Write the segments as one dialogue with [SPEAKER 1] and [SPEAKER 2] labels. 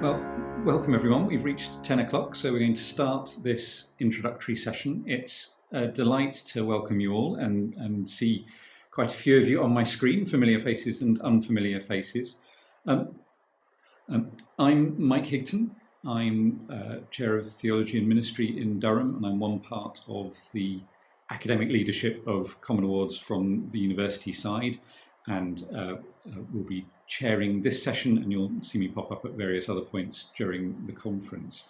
[SPEAKER 1] Well, welcome everyone. We've reached 10 o'clock, so we're going to start this introductory session. It's a delight to welcome you all and see quite a few of you on my screen, familiar faces and unfamiliar faces. I'm Mike Higton. I'm Chair of Theology and Ministry in Durham, and I'm one part of the academic leadership of Common Awards from the university side, and will be chairing this session, and you'll see me pop up at various other points during the conference.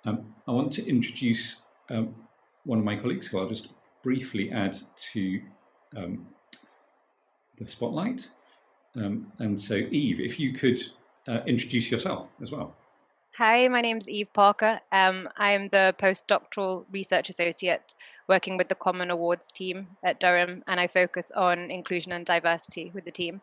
[SPEAKER 1] I want to introduce one of my colleagues, who I'll just briefly add to the spotlight. And so Eve, if you could introduce yourself as well.
[SPEAKER 2] Hi, my name's Eve Parker. I'm the postdoctoral research associate working with the Common Awards team at Durham, and I focus on inclusion and diversity with the team.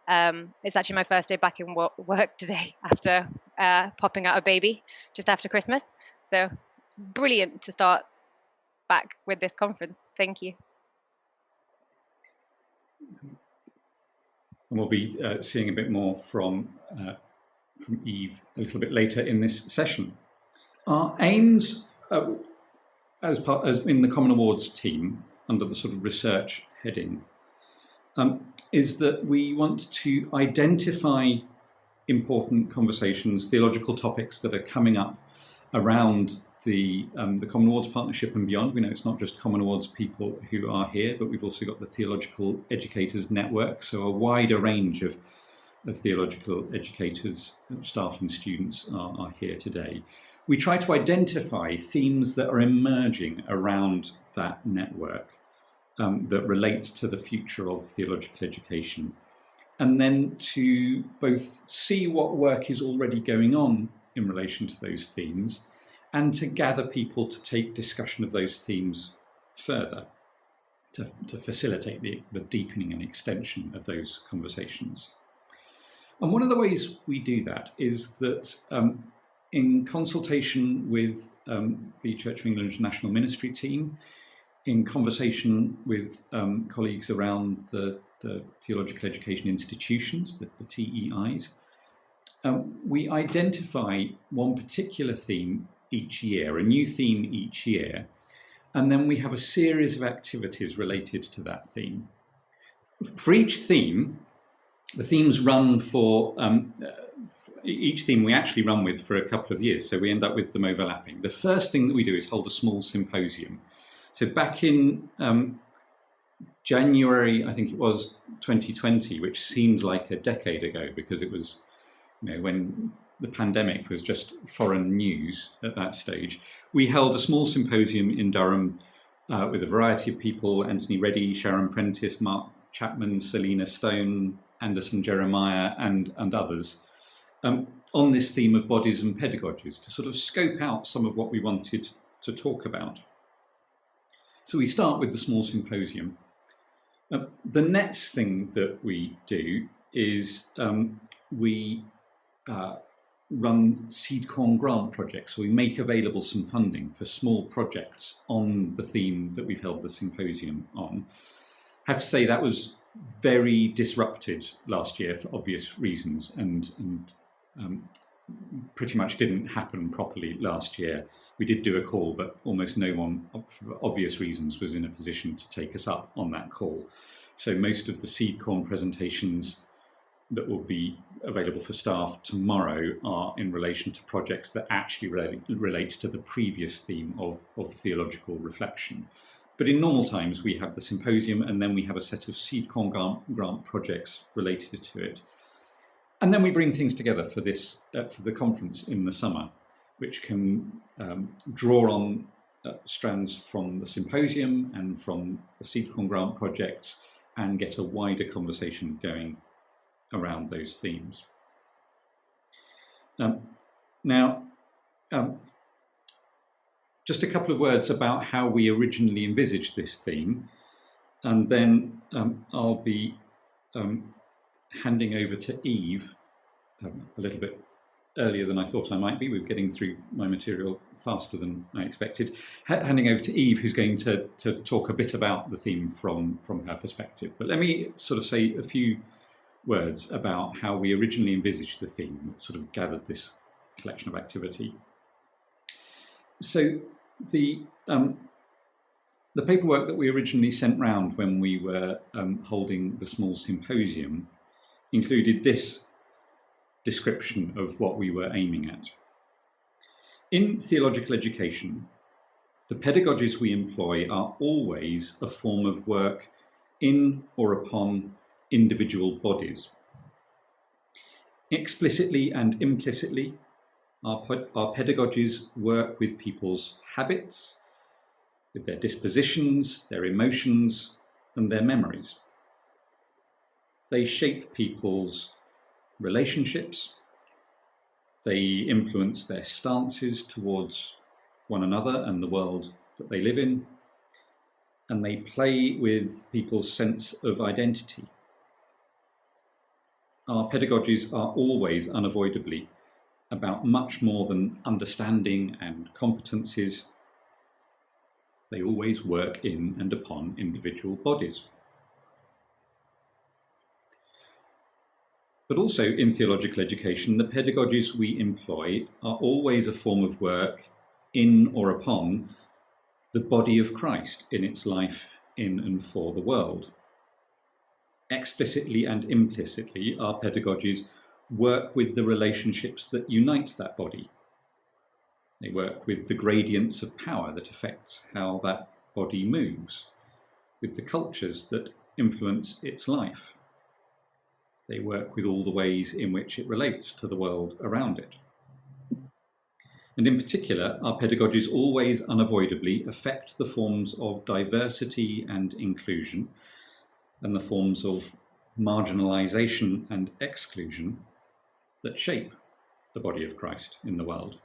[SPEAKER 2] It's actually my first day back in work today after popping out a baby just after Christmas. So it's brilliant to start back with this conference. Thank you.
[SPEAKER 1] And we'll be seeing a bit more from Eve a little bit later in this session. Our aims, as in the Common Awards team, under the sort of research heading, is that we want to identify important conversations, theological topics that are coming up around the Common Awards partnership and beyond. We know it's not just Common Awards people who are here, but we've also got the Theological Educators Network, so a wider range of theological educators, staff and students are here today. We try to identify themes that are emerging around that network that relate to the future of theological education, and then to both see what work is already going on in relation to those themes, and to gather people to take discussion of those themes further, to facilitate the deepening and extension of those conversations. And one of the ways we do that is that in consultation with the Church of England National Ministry team, in conversation with colleagues around the Theological Education Institutions, the TEIs, we identify one particular theme each year, a new theme each year, and then we have a series of activities related to that theme. For each theme, the themes run for, each theme we actually run with for a couple of years, so we end up with them overlapping. The first thing that we do is hold a small symposium. So back in January, I think it was 2020, which seemed like a decade ago because it was, when the pandemic was just foreign news at that stage, we held a small symposium in Durham with a variety of people: Anthony Reddy, Sharon Prentice, Mark Chapman, Selina Stone, Anderson Jeremiah, and others, on this theme of bodies and pedagogies, to sort of scope out some of what we wanted to talk about. So we start with the small symposium. The next thing that we do is we run seed corn grant projects. So we make available some funding for small projects on the theme that we've held the symposium on. I have to say that was very disrupted last year for obvious reasons, and pretty much didn't happen properly last year. We did do a call, but almost no one, for obvious reasons, was in a position to take us up on that call. So most of the seed corn presentations that will be available for staff tomorrow are in relation to projects that actually relate to the previous theme of theological reflection. But in normal times, we have the symposium, and then we have a set of seed corn grant projects related to it. And then we bring things together for this for the conference in the summer, which can draw on strands from the symposium and from the seed corn grant projects, and get a wider conversation going around those themes. Just a couple of words about how we originally envisaged this theme, and then I'll be handing over to Eve a little bit earlier than I thought I might be. We're getting through my material faster than I expected. Handing over to Eve, who's going to talk a bit about the theme from her perspective. But let me sort of say a few words about how we originally envisaged the theme that sort of gathered this collection of activity. So the paperwork that we originally sent round when we were holding the small symposium included this description of what we were aiming at. In theological education, the pedagogies we employ are always a form of work in or upon individual bodies. Explicitly and implicitly, our pedagogies work with people's habits, with their dispositions, their emotions, and their memories. They shape people's relationships. They influence their stances towards one another and the world that they live in. And they play with people's sense of identity. Our pedagogies are always unavoidably about much more than understanding and competencies. They always work in and upon individual bodies. But also in theological education, the pedagogies we employ are always a form of work in or upon the body of Christ in its life in and for the world. Explicitly and implicitly, our pedagogies work with the relationships that unite that body. They work with the gradients of power that affects how that body moves, with the cultures that influence its life. They work with all the ways in which it relates to the world around it. And in particular, our pedagogies always unavoidably affect the forms of diversity and inclusion and the forms of marginalization and exclusion that shape the body of Christ in the world.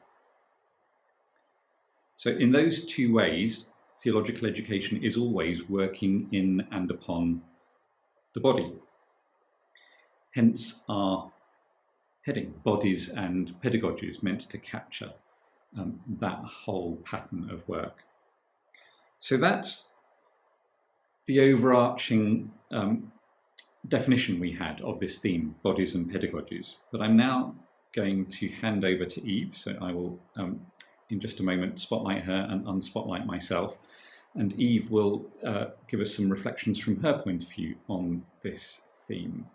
[SPEAKER 1] So in those two ways, theological education is always working in and upon the body. Hence our heading, Bodies and Pedagogies, meant to capture that whole pattern of work. So that's the overarching definition we had of this theme, Bodies and Pedagogies. But I'm now going to hand over to Eve, so I will in just a moment spotlight her and unspotlight myself, and Eve will give us some reflections from her point of view on this theme.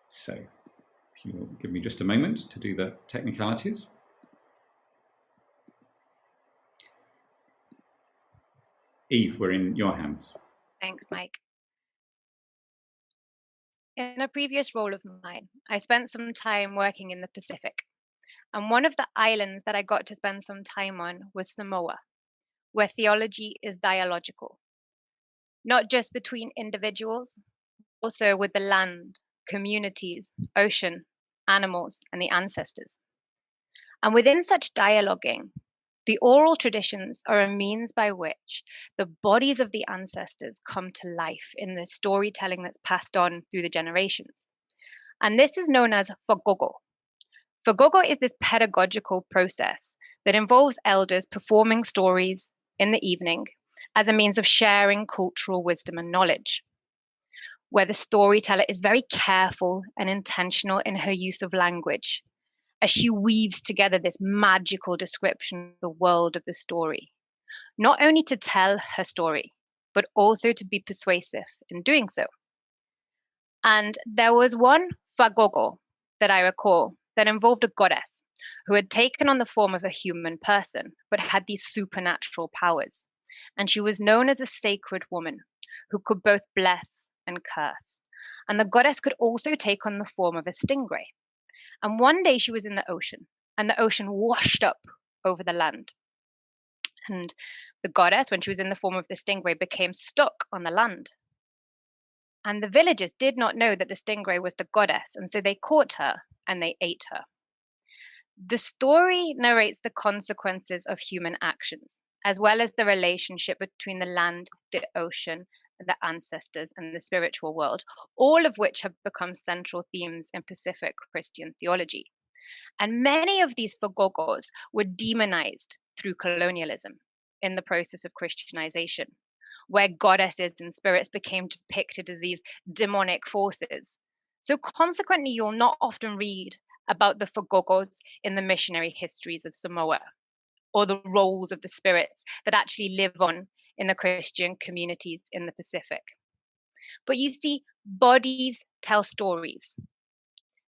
[SPEAKER 1] So if you will give me just a moment to do the technicalities. Eve, we're in your hands.
[SPEAKER 2] Thanks, Mike. In a previous role of mine, I spent some time working in the Pacific. And one of the islands that I got to spend some time on was Samoa, where theology is dialogical, not just between individuals, also with the land, communities, ocean, animals, and the ancestors. And within such dialoguing, the oral traditions are a means by which the bodies of the ancestors come to life in the storytelling that's passed on through the generations. And this is known as fagogo. Fagogo is this pedagogical process that involves elders performing stories in the evening as a means of sharing cultural wisdom and knowledge, where the storyteller is very careful and intentional in her use of language, as she weaves together this magical description of the world of the story, not only to tell her story, but also to be persuasive in doing so. And there was one fagogo that I recall that involved a goddess who had taken on the form of a human person, but had these supernatural powers. And she was known as a sacred woman who could both bless and curse. And the goddess could also take on the form of a stingray. And one day she was in the ocean, and the ocean washed up over the land. And the goddess, when she was in the form of the stingray, became stuck on the land. And the villagers did not know that the stingray was the goddess, and so they caught her and they ate her. The story narrates the consequences of human actions, as well as the relationship between the land, the ocean, the ancestors, and the spiritual world, all of which have become central themes in Pacific Christian theology. And many of these fagogos were demonized through colonialism in the process of Christianization, where goddesses and spirits became depicted as these demonic forces. So consequently, you'll not often read about the Fogogos in the missionary histories of Samoa, or the roles of the spirits that actually live on in the Christian communities in the Pacific. But you see, bodies tell stories.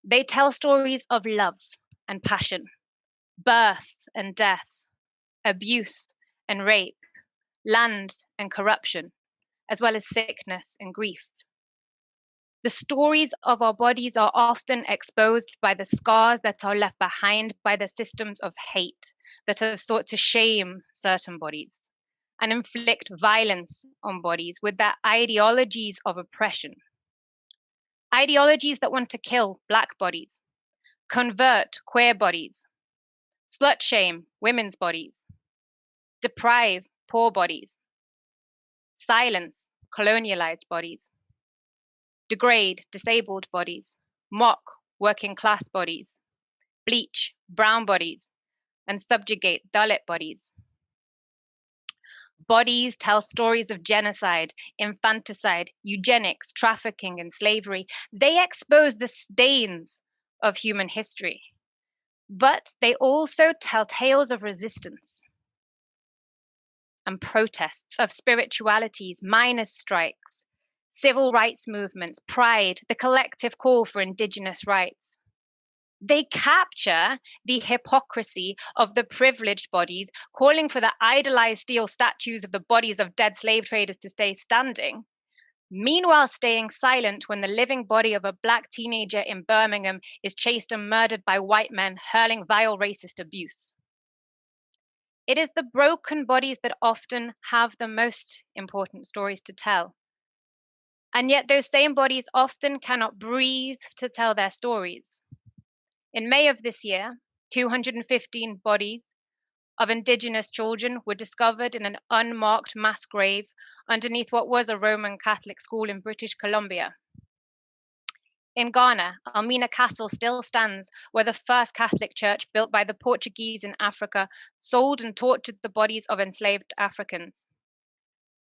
[SPEAKER 2] They tell stories of love and passion, birth and death, abuse and rape, land and corruption, as well as sickness and grief. The stories of our bodies are often exposed by the scars that are left behind by the systems of hate that have sought to shame certain bodies and inflict violence on bodies with their ideologies of oppression. Ideologies that want to kill Black bodies, convert queer bodies, slut shame women's bodies, deprive poor bodies, silence colonialized bodies, degrade disabled bodies, mock working class bodies, bleach brown bodies, and subjugate Dalit bodies. Bodies tell stories of genocide, infanticide, eugenics, trafficking, and slavery. They expose the stains of human history, but they also tell tales of resistance and protests, of spiritualities, miners' strikes, civil rights movements, pride, the collective call for Indigenous rights. They capture the hypocrisy of the privileged bodies calling for the idolized steel statues of the bodies of dead slave traders to stay standing, meanwhile staying silent when the living body of a Black teenager in Birmingham is chased and murdered by white men hurling vile racist abuse. It is the broken bodies that often have the most important stories to tell. And yet those same bodies often cannot breathe to tell their stories. In May of this year, 215 bodies of Indigenous children were discovered in an unmarked mass grave underneath what was a Roman Catholic school in British Columbia. In Ghana, Elmina Castle still stands where the first Catholic church built by the Portuguese in Africa sold and tortured the bodies of enslaved Africans.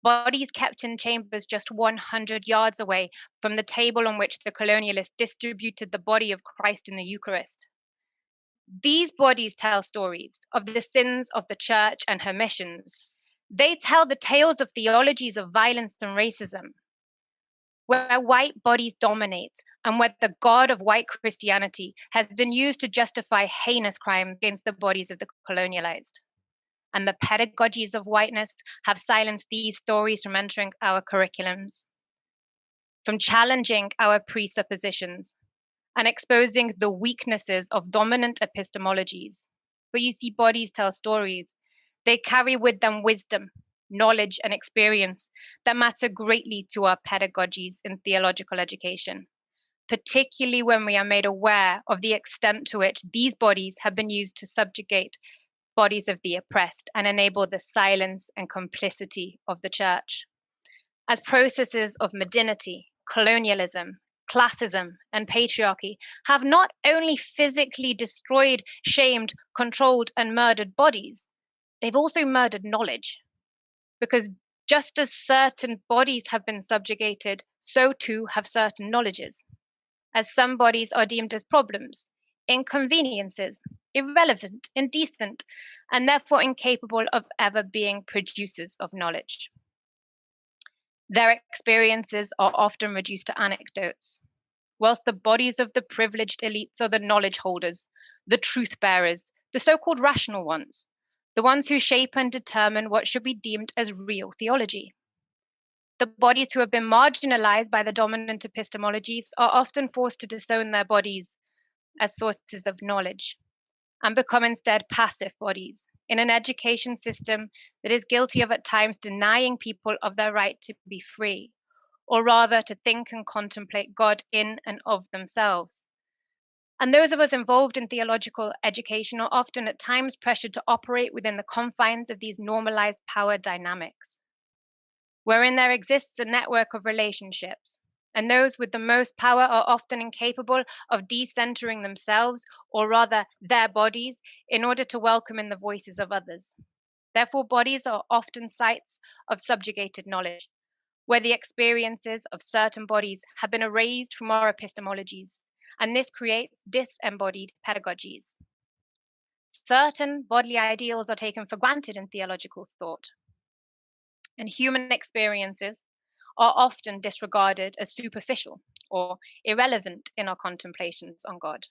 [SPEAKER 2] Bodies kept in chambers just 100 yards away from the table on which the colonialists distributed the body of Christ in the Eucharist. These bodies tell stories of the sins of the church and her missions. They tell the tales of theologies of violence and racism, where white bodies dominate and where the God of white Christianity has been used to justify heinous crimes against the bodies of the colonialized. And the pedagogies of whiteness have silenced these stories from entering our curriculums, from challenging our presuppositions, and exposing the weaknesses of dominant epistemologies. But you see, bodies tell stories. They carry with them wisdom, knowledge, and experience that matter greatly to our pedagogies in theological education, particularly when we are made aware of the extent to which these bodies have been used to subjugate bodies of the oppressed and enable the silence and complicity of the church. As processes of modernity, colonialism, classism, and patriarchy have not only physically destroyed, shamed, controlled, and murdered bodies, they've also murdered knowledge. Because just as certain bodies have been subjugated, so too have certain knowledges. As some bodies are deemed as problems, inconveniences, irrelevant, indecent, and therefore incapable of ever being producers of knowledge. Their experiences are often reduced to anecdotes, whilst the bodies of the privileged elites are the knowledge holders, the truth bearers, the so-called rational ones, the ones who shape and determine what should be deemed as real theology. The bodies who have been marginalized by the dominant epistemologies are often forced to disown their bodies as sources of knowledge and become instead passive bodies in an education system that is guilty of at times denying people of their right to be free, or rather to think and contemplate God in and of themselves. And those of us involved in theological education are often at times pressured to operate within the confines of these normalized power dynamics, wherein there exists a network of relationships, and those with the most power are often incapable of decentering themselves, or rather their bodies, in order to welcome in the voices of others. Therefore, bodies are often sites of subjugated knowledge, where the experiences of certain bodies have been erased from our epistemologies, and this creates disembodied pedagogies. Certain bodily ideals are taken for granted in theological thought, and human experiences are often disregarded as superficial or irrelevant in our contemplations on God.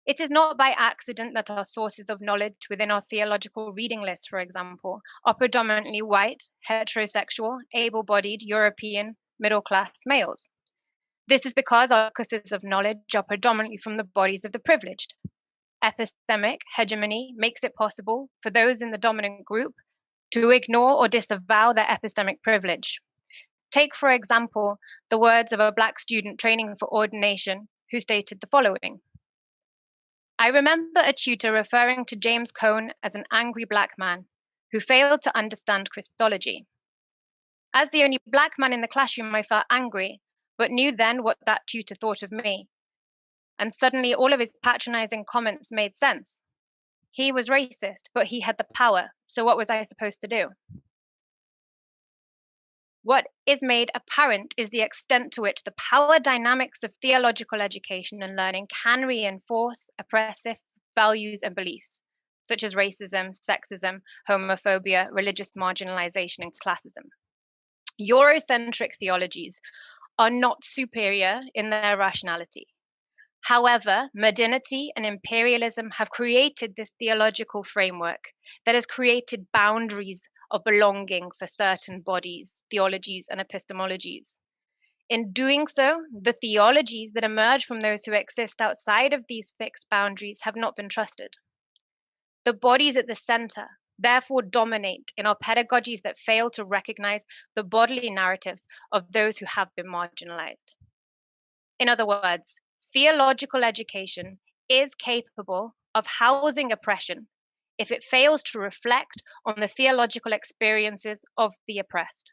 [SPEAKER 2] It is not by accident that our sources of knowledge within our theological reading list, for example, are predominantly white, heterosexual, able-bodied, European, middle-class males. This is because our focuses of knowledge are predominantly from the bodies of the privileged. Epistemic hegemony makes it possible for those in the dominant group to ignore or disavow their epistemic privilege. Take, for example, the words of a Black student training for ordination who stated the following: "I remember a tutor referring to James Cone as an angry Black man who failed to understand Christology. As the only Black man in the classroom, I felt angry, but knew then what that tutor thought of me. And suddenly all of his patronizing comments made sense. He was racist, but he had the power, so what was I supposed to do?" What is made apparent is the extent to which the power dynamics of theological education and learning can reinforce oppressive values and beliefs, such as racism, sexism, homophobia, religious marginalization, and classism. Eurocentric theologies are not superior in their rationality. However, modernity and imperialism have created this theological framework that has created boundaries of belonging for certain bodies, theologies, and epistemologies. In doing so, the theologies that emerge from those who exist outside of these fixed boundaries have not been trusted. The bodies at the center therefore dominate in our pedagogies that fail to recognize the bodily narratives of those who have been marginalized. In other words, theological education is capable of housing oppression if it fails to reflect on the theological experiences of the oppressed.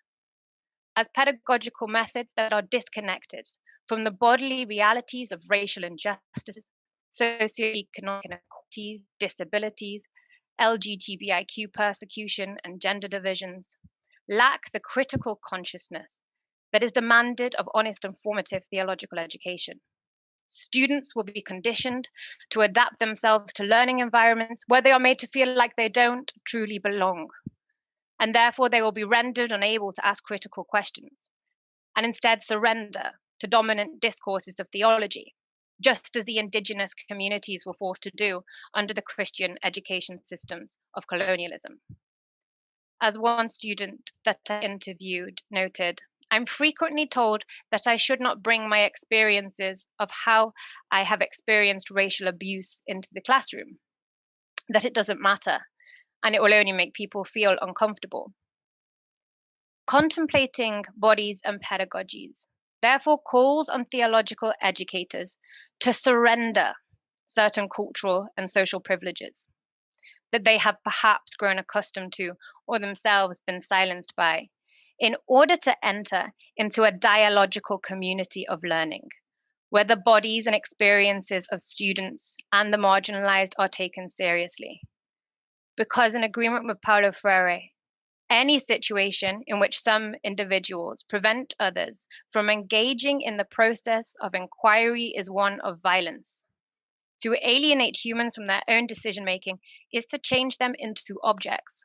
[SPEAKER 2] As pedagogical methods that are disconnected from the bodily realities of racial injustices, socioeconomic inequalities, disabilities, LGBTIQ persecution, and gender divisions, lack the critical consciousness that is demanded of honest and formative theological education. Students will be conditioned to adapt themselves to learning environments where they are made to feel like they don't truly belong. And therefore, they will be rendered unable to ask critical questions and instead surrender to dominant discourses of theology, just as the indigenous communities were forced to do under the Christian education systems of colonialism. As one student that I interviewed noted, "I'm frequently told that I should not bring my experiences of how I have experienced racial abuse into the classroom, that it doesn't matter, and it will only make people feel uncomfortable." Contemplating bodies and pedagogies therefore calls on theological educators to surrender certain cultural and social privileges that they have perhaps grown accustomed to or themselves been silenced by, in order to enter into a dialogical community of learning, where the bodies and experiences of students and the marginalized are taken seriously. Because in agreement with Paulo Freire, any situation in which some individuals prevent others from engaging in the process of inquiry is one of violence. To alienate humans from their own decision-making is to change them into objects.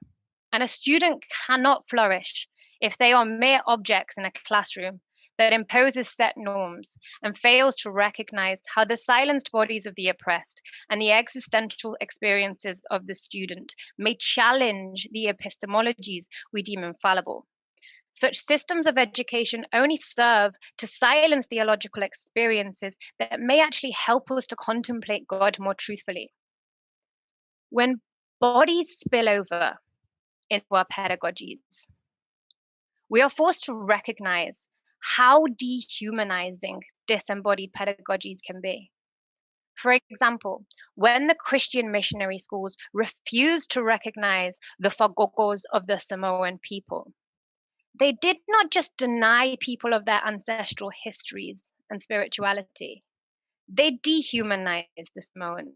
[SPEAKER 2] And a student cannot flourish if they are mere objects in a classroom that imposes set norms and fails to recognize how the silenced bodies of the oppressed and the existential experiences of the student may challenge the epistemologies we deem infallible. Such systems of education only serve to silence theological experiences that may actually help us to contemplate God more truthfully. When bodies spill over into our pedagogies, we are forced to recognize how dehumanizing disembodied pedagogies can be. For example, when the Christian missionary schools refused to recognize the Fagogos of the Samoan people, they did not just deny people of their ancestral histories and spirituality, they dehumanized the Samoans,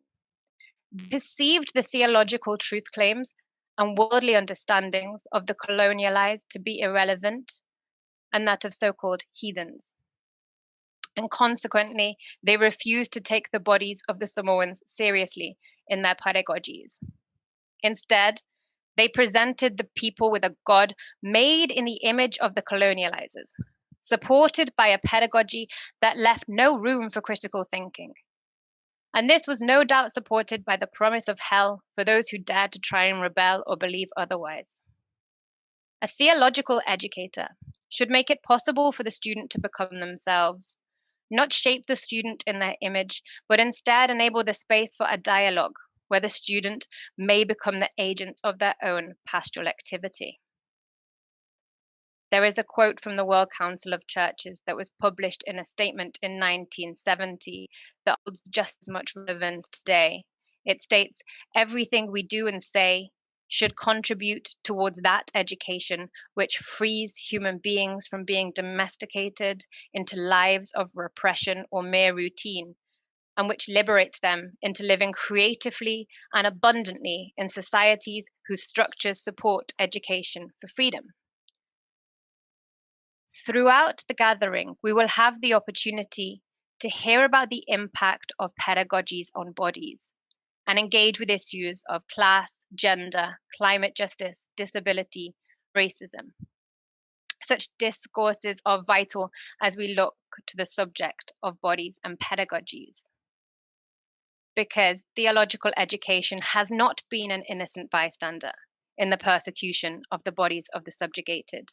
[SPEAKER 2] perceived the theological truth claims and worldly understandings of the colonialized to be irrelevant, and that of so-called heathens. and consequently, they refused to take the bodies of the Samoans seriously in their pedagogies. Instead, they presented the people with a god made in the image of the colonializers, supported by a pedagogy that left no room for critical thinking. And this was no doubt supported by the promise of hell for those who dared to try and rebel or believe otherwise. A theological educator should make it possible for the student to become themselves, not shape the student in their image, but instead enable the space for a dialogue where the student may become the agents of their own pastoral activity. There is a quote from the World Council of Churches that was published in a statement in 1970 that holds just as much relevance today. It states, "Everything we do and say should contribute towards that education which frees human beings from being domesticated into lives of repression or mere routine, and which liberates them into living creatively and abundantly in societies whose structures support education for freedom." Throughout the gathering, we will have the opportunity to hear about the impact of pedagogies on bodies and engage with issues of class, gender, climate justice, disability, racism. Such discourses are vital as we look to the subject of bodies and pedagogies, because theological education has not been an innocent bystander in the persecution of the bodies of the subjugated.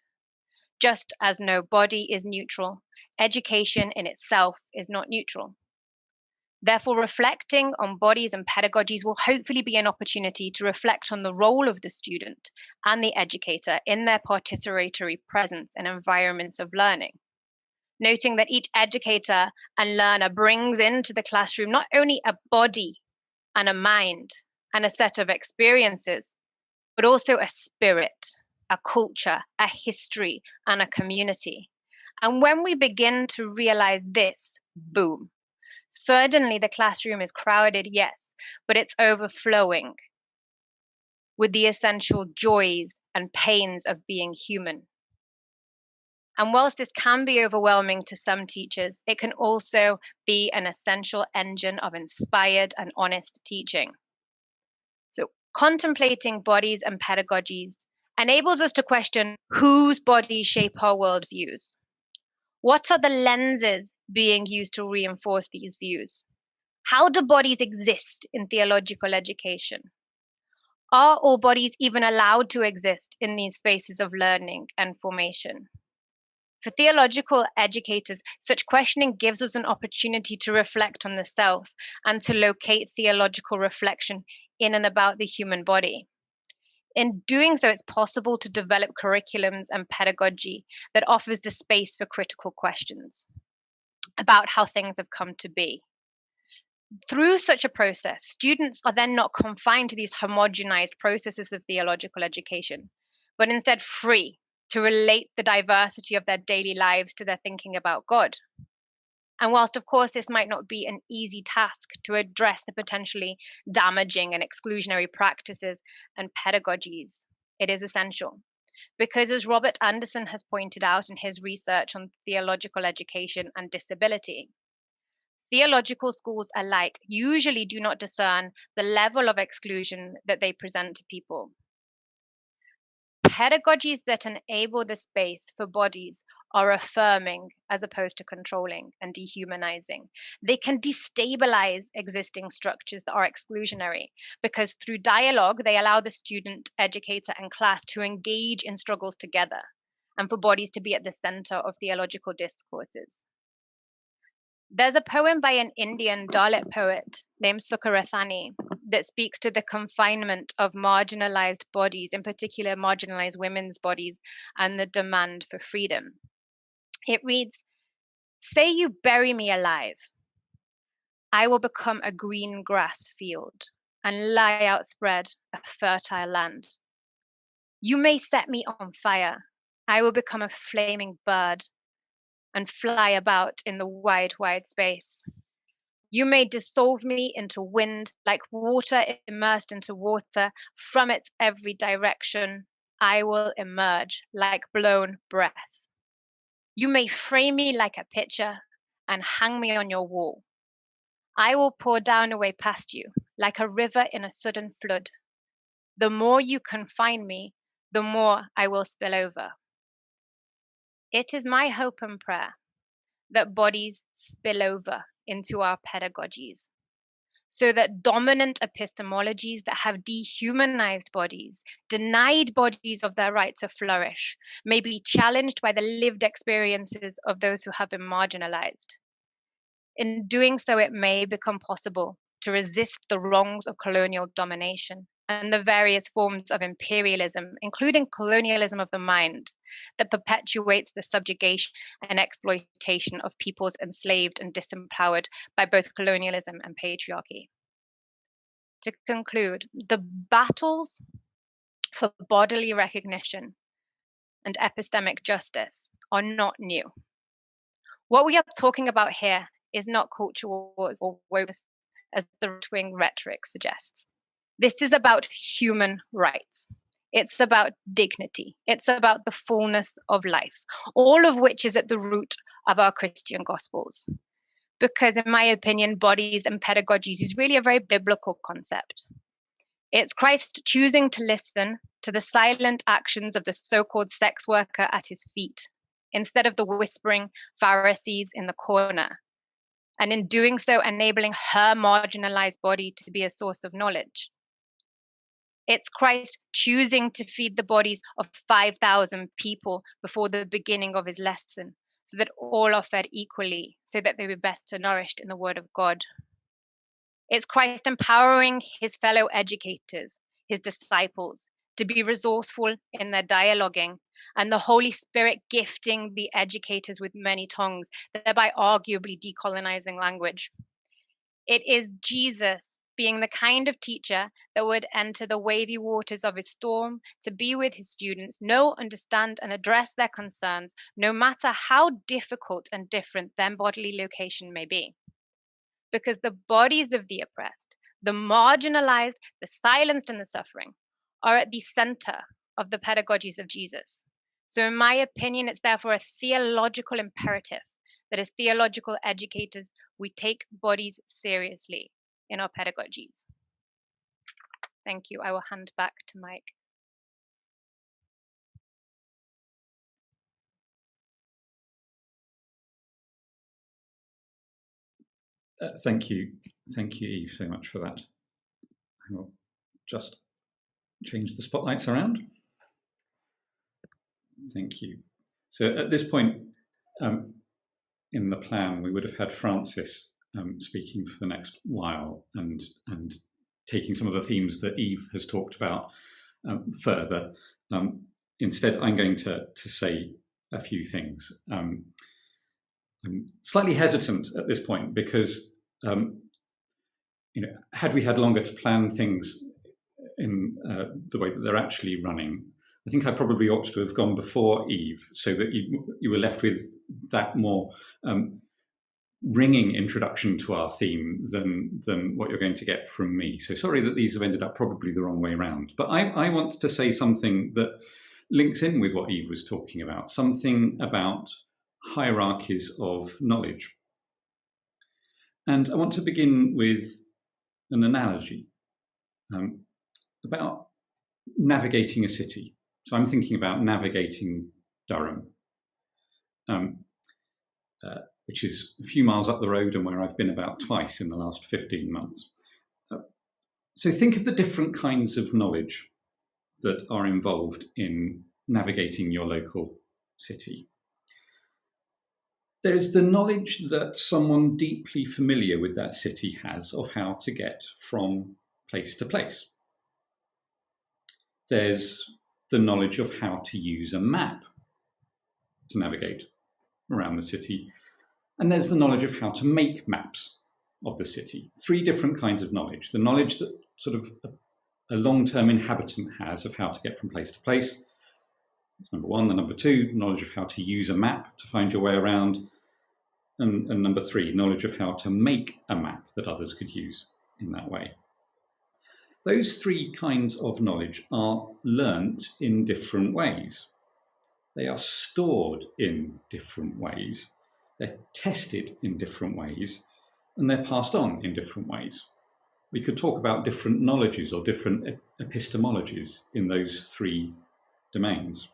[SPEAKER 2] Just as no body is neutral, education in itself is not neutral. Therefore, reflecting on bodies and pedagogies will hopefully be an opportunity to reflect on the role of the student and the educator in their participatory presence in environments of learning. Noting that each educator and learner brings into the classroom not only a body and a mind and a set of experiences, but also a spirit, a culture, a history, and a community. And when we begin to realize this, boom, suddenly the classroom is crowded, yes, but it's overflowing with the essential joys and pains of being human. And whilst this can be overwhelming to some teachers, it can also be an essential engine of inspired and honest teaching. So, contemplating bodies and pedagogies enables us to question whose bodies shape our worldviews. What are the lenses being used to reinforce these views? How do bodies exist in theological education? Are all bodies even allowed to exist in these spaces of learning and formation? For theological educators, such questioning gives us an opportunity to reflect on the self and to locate theological reflection in and about the human body. In doing so, it's possible to develop curriculums and pedagogy that offers the space for critical questions about how things have come to be. Through such a process, students are then not confined to these homogenized processes of theological education, but instead free to relate the diversity of their daily lives to their thinking about God. And whilst, of course, this might not be an easy task to address the potentially damaging and exclusionary practices and pedagogies, it is essential. Because as Robert Anderson has pointed out in his research on theological education and disability, theological schools alike usually do not discern the level of exclusion that they present to people. Pedagogies that enable the space for bodies are affirming as opposed to controlling and dehumanizing. They can destabilize existing structures that are exclusionary because through dialogue, they allow the student, educator, and class to engage in struggles together and for bodies to be at the center of theological discourses. There's a poem by an Indian Dalit poet named Sukkarathani that speaks to the confinement of marginalized bodies, in particular marginalized women's bodies, and the demand for freedom. It reads, "Say you bury me alive, I will become a green grass field and lie outspread a fertile land. You may set me on fire, I will become a flaming bird and fly about in the wide, wide space. You may dissolve me into wind like water immersed into water. From its every direction, I will emerge like blown breath. You may frame me like a pitcher and hang me on your wall. I will pour down away past you like a river in a sudden flood. The more you confine me, the more I will spill over. It is my hope and prayer that bodies spill over into our pedagogies, so that dominant epistemologies that have dehumanized bodies, denied bodies of their right to flourish, may be challenged by the lived experiences of those who have been marginalized. In doing so, it may become possible to resist the wrongs of colonial domination and the various forms of imperialism, including colonialism of the mind, that perpetuates the subjugation and exploitation of peoples enslaved and disempowered by both colonialism and patriarchy. To conclude, the battles for bodily recognition and epistemic justice are not new. What we are talking about here is not culture wars or wokeness, as the right-wing rhetoric suggests. This is about human rights. It's about dignity. It's about the fullness of life, all of which is at the root of our Christian Gospels. Because in my opinion, bodies and pedagogies is really a very biblical concept. It's Christ choosing to listen to the silent actions of the so-called sex worker at his feet, instead of the whispering Pharisees in the corner, and in doing so, enabling her marginalized body to be a source of knowledge. It's Christ choosing to feed the bodies of 5,000 people before the beginning of his lesson, so that all are fed equally, so that they be better nourished in the word of God. It's Christ empowering his fellow educators, his disciples, to be resourceful in their dialoguing, and the Holy Spirit gifting the educators with many tongues, thereby arguably decolonizing language. It is Jesus being the kind of teacher that would enter the wavy waters of his storm to be with his students, know, understand, and address their concerns, no matter how difficult and different their bodily location may be. Because the bodies of the oppressed, the marginalized, the silenced, and the suffering are at the center of the pedagogies of Jesus. So in my opinion, it's therefore a theological imperative that as theological educators, we take bodies seriously in our pedagogies. Thank you. I will hand back to Mike.
[SPEAKER 1] Thank you, Eve, so much for that. I will just change the spotlights around. Thank you. So at this point in the plan, we would have had Francis speaking for the next while and taking some of the themes that Eve has talked about further. Instead, I'm going to say a few things. I'm slightly hesitant at this point because, had we had longer to plan things in the way that they're actually running, I think I probably ought to have gone before Eve, so that you were left with that more ringing introduction to our theme than what you're going to get from me. So sorry that these have ended up probably the wrong way around. But I want to say something that links in with what Eve was talking about, something about hierarchies of knowledge. And I want to begin with an analogy about navigating a city. So I'm thinking about navigating Durham, which is a few miles up the road and where I've been about twice in the last 15 months. So think of the different kinds of knowledge that are involved in navigating your local city. There's the knowledge that someone deeply familiar with that city has of how to get from place to place. There's the knowledge of how to use a map to navigate around the city. And there's the knowledge of how to make maps of the city. Three different kinds of knowledge. The knowledge that sort of a long-term inhabitant has of how to get from place to place. That's number one. The number two, knowledge of how to use a map to find your way around. And number three, knowledge of how to make a map that others could use in that way. Those three kinds of knowledge are learnt in different ways. They are stored in different ways. they're tested in different ways, and they're passed on in different ways. We could talk about different knowledges or different epistemologies in those three domains.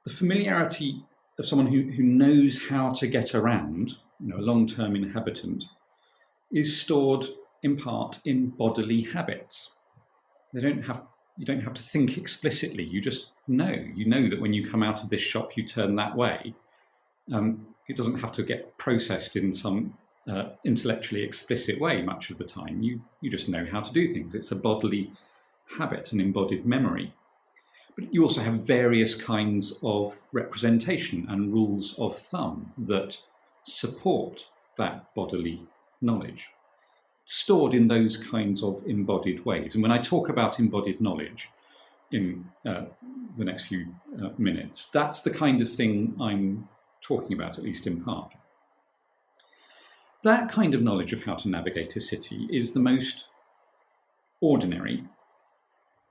[SPEAKER 1] The familiarity of someone who knows how to get around, a long-term inhabitant, is stored in part in bodily habits. You don't have to think explicitly. You just know. You know that when you come out of this shop, you turn that way. It doesn't have to get processed in some intellectually explicit way much of the time. You just know how to do things. It's a bodily habit, an embodied memory. But you also have various kinds of representation and rules of thumb that support that bodily knowledge, stored in those kinds of embodied ways. And when I talk about embodied knowledge in the next few minutes, that's the kind of thing I'm talking about, at least in part. That kind of knowledge of how to navigate a city is the most ordinary,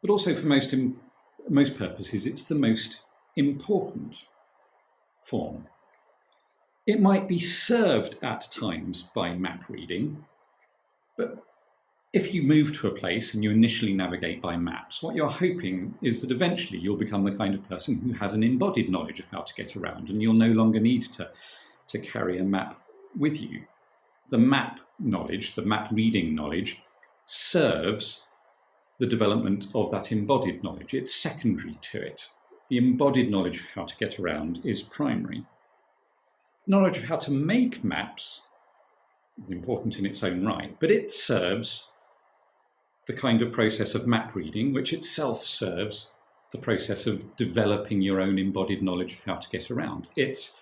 [SPEAKER 1] but also for most purposes, it's the most important form. It might be served at times by map reading, but if you move to a place and you initially navigate by maps, what you're hoping is that eventually you'll become the kind of person who has an embodied knowledge of how to get around, and you'll no longer need to carry a map with you. The map knowledge, the map reading knowledge, serves the development of that embodied knowledge. It's secondary to it. The embodied knowledge of how to get around is primary. Knowledge of how to make maps is important in its own right, but it serves the kind of process of map reading, which itself serves the process of developing your own embodied knowledge of how to get around. It's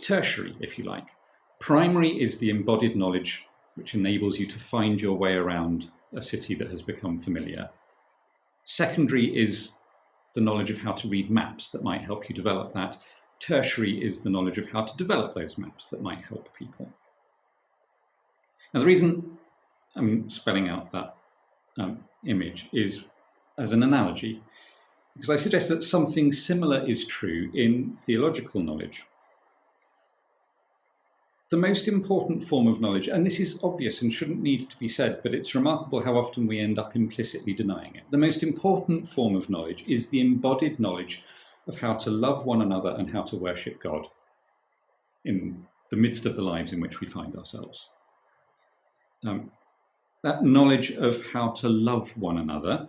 [SPEAKER 1] tertiary, if you like. Primary is the embodied knowledge which enables you to find your way around a city that has become familiar. Secondary is the knowledge of how to read maps that might help you develop that. Tertiary is the knowledge of how to develop those maps that might help people. Now, the reason I'm spelling out that image is as an analogy, because I suggest that something similar is true in theological knowledge. The most important form of knowledge, and this is obvious and shouldn't need to be said, but it's remarkable how often we end up implicitly denying it. The most important form of knowledge is the embodied knowledge of how to love one another and how to worship God in the midst of the lives in which we find ourselves. That knowledge of how to love one another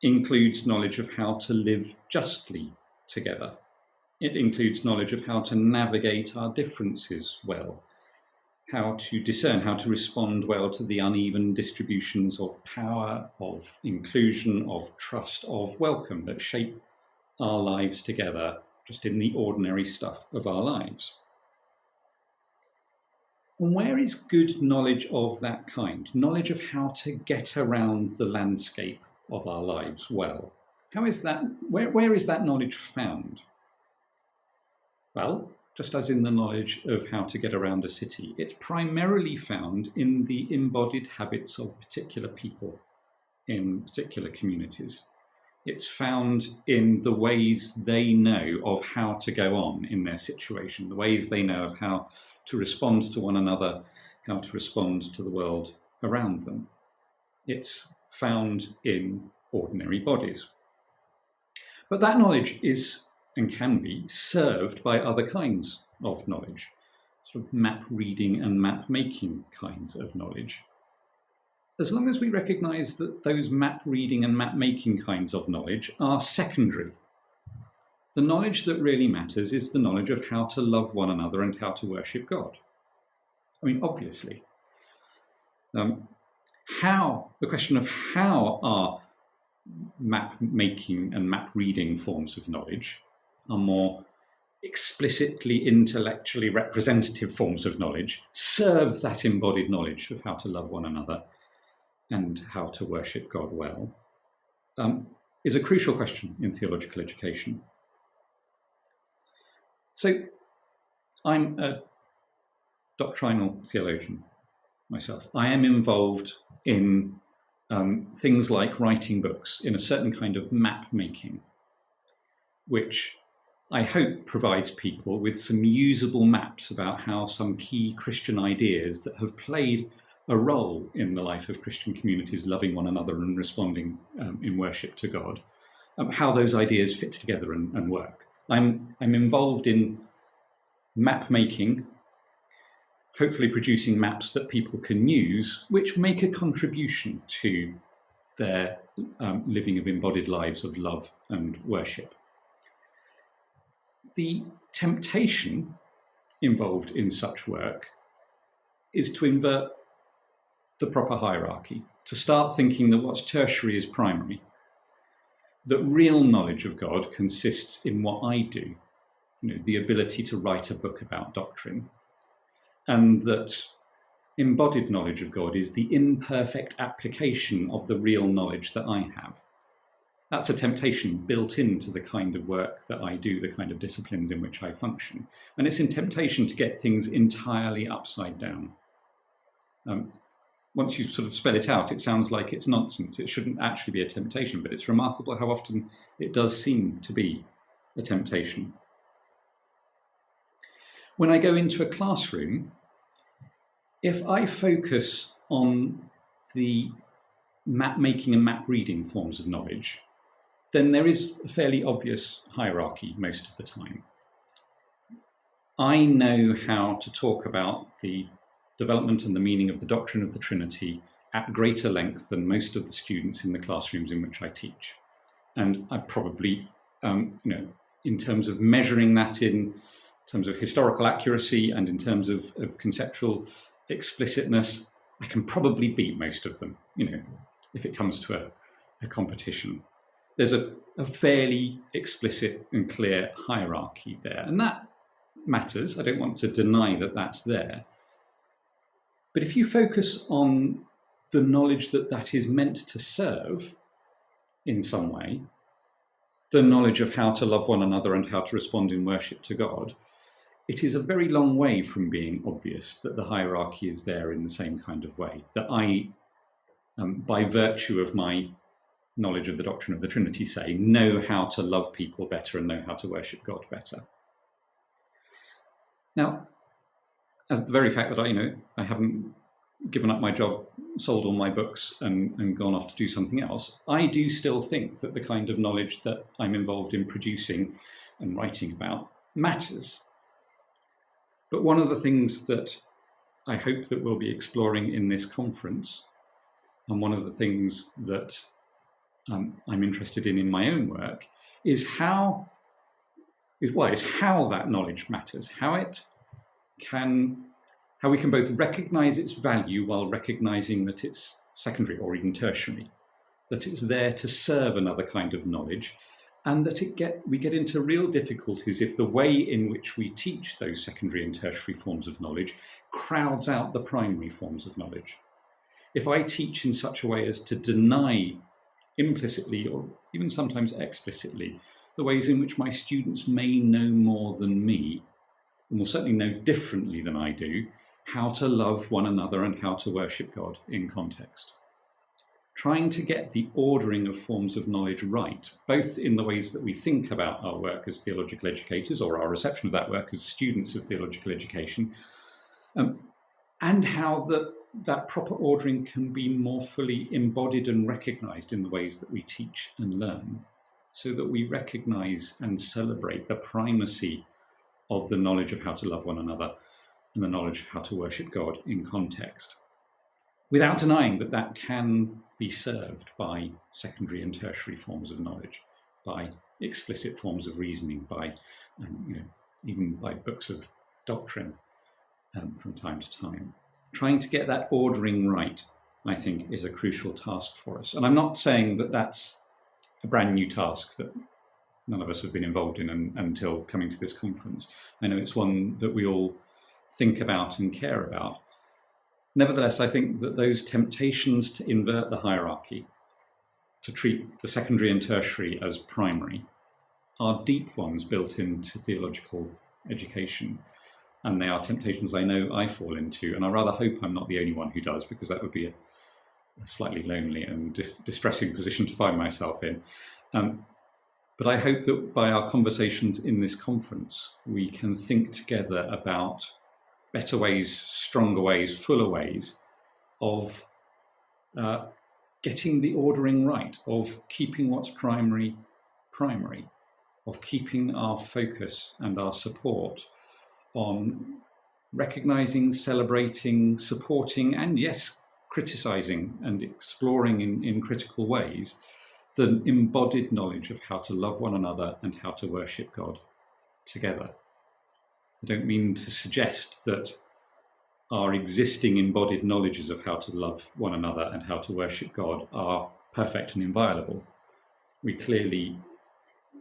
[SPEAKER 1] includes knowledge of how to live justly together. It includes knowledge of how to navigate our differences well, how to discern, how to respond well to the uneven distributions of power, of inclusion, of trust, of welcome that shape our lives together just in the ordinary stuff of our lives. And where is good knowledge of that kind? Knowledge of how to get around the landscape of our lives well. How is that? Where is that knowledge found? Well, just as in the knowledge of how to get around a city, it's primarily found in the embodied habits of particular people in particular communities. It's found in the ways they know of how to go on in their situation, the ways they know of how to respond to one another, how to respond to the world around them. It's found in ordinary bodies. But that knowledge is and can be served by other kinds of knowledge, sort of map reading and map making kinds of knowledge. As long as we recognize that those map reading and map making kinds of knowledge are secondary, the knowledge that really matters is the knowledge of how to love one another and how to worship God. I mean, obviously. The question of how our map making and map reading forms of knowledge are more explicitly intellectually representative forms of knowledge, serve that embodied knowledge of how to love one another and how to worship God well, is a crucial question in theological education. So I'm a doctrinal theologian myself. I am involved in things like writing books in a certain kind of map making, which I hope, provides people with some usable maps about how some key Christian ideas that have played a role in the life of Christian communities loving one another and responding in worship to God, how those ideas fit together and work. I'm involved in map making, hopefully producing maps that people can use, which make a contribution to their living of embodied lives of love and worship. The temptation involved in such work is to invert the proper hierarchy, to start thinking that what's tertiary is primary, that real knowledge of God consists in what I do, the ability to write a book about doctrine, and that embodied knowledge of God is the imperfect application of the real knowledge that I have. That's a temptation built into the kind of work that I do, the kind of disciplines in which I function. And it's a temptation to get things entirely upside down. Once you sort of spell it out, it sounds like it's nonsense. It shouldn't actually be a temptation, but it's remarkable how often it does seem to be a temptation. When I go into a classroom, if I focus on the map making and map reading forms of knowledge, then there is a fairly obvious hierarchy most of the time. I know how to talk about the development and the meaning of the doctrine of the Trinity at greater length than most of the students in the classrooms in which I teach. And I probably, in terms of measuring that in terms of historical accuracy and in terms of conceptual explicitness, I can probably beat most of them, if it comes to a competition. There's a fairly explicit and clear hierarchy there, and that matters. I don't want to deny that that's there. But if you focus on the knowledge that is meant to serve in some way, the knowledge of how to love one another and how to respond in worship to God, it is a very long way from being obvious that the hierarchy is there in the same kind of way, that I, by virtue of my knowledge of the doctrine of the Trinity, say, know how to love people better and know how to worship God better. Now, as the very fact that I haven't given up my job, sold all my books and gone off to do something else, I do still think that the kind of knowledge that I'm involved in producing and writing about matters. But one of the things that I hope that we'll be exploring in this conference, and one of the things that I'm interested in my own work, is how that knowledge matters, how we can both recognize its value while recognizing that it's secondary or even tertiary, that it's there to serve another kind of knowledge, and that we get into real difficulties if the way in which we teach those secondary and tertiary forms of knowledge crowds out the primary forms of knowledge. If I teach in such a way as to deny implicitly or even sometimes explicitly the ways in which my students may know more than me, and will certainly know differently than I do, how to love one another and how to worship God in context. Trying to get the ordering of forms of knowledge right, both in the ways that we think about our work as theological educators or our reception of that work as students of theological education, and how that proper ordering can be more fully embodied and recognized in the ways that we teach and learn, so that we recognize and celebrate the primacy of the knowledge of how to love one another and the knowledge of how to worship God in context, without denying that can be served by secondary and tertiary forms of knowledge, by explicit forms of reasoning, by even by books of doctrine from time to time. Trying to get that ordering right, I think, is a crucial task for us. And I'm not saying that that's a brand new task that none of us have been involved in until coming to this conference. I know it's one that we all think about and care about. Nevertheless, I think that those temptations to invert the hierarchy, to treat the secondary and tertiary as primary, are deep ones built into theological education. And they are temptations I know I fall into, and I rather hope I'm not the only one who does, because that would be a slightly lonely and distressing position to find myself in. But But I hope that by our conversations in this conference, we can think together about better ways, stronger ways, fuller ways of getting the ordering right, of keeping what's primary, primary, of keeping our focus and our support on recognizing, celebrating, supporting, and yes, criticizing and exploring in critical ways the embodied knowledge of how to love one another and how to worship God together. I don't mean to suggest that our existing embodied knowledges of how to love one another and how to worship God are perfect and inviolable. We clearly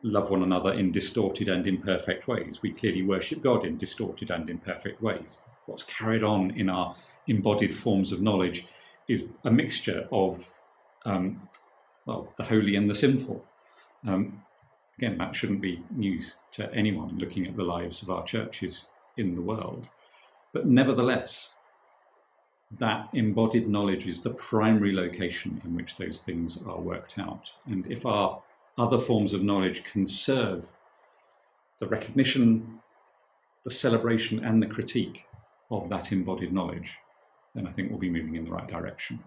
[SPEAKER 1] love one another in distorted and imperfect ways. We clearly worship God in distorted and imperfect ways. What's carried on in our embodied forms of knowledge is a mixture of the holy and the sinful. Again, that shouldn't be news to anyone looking at the lives of our churches in the world. But nevertheless, that embodied knowledge is the primary location in which those things are worked out. And if our other forms of knowledge can serve the recognition, the celebration, and the critique of that embodied knowledge, then I think we'll be moving in the right direction.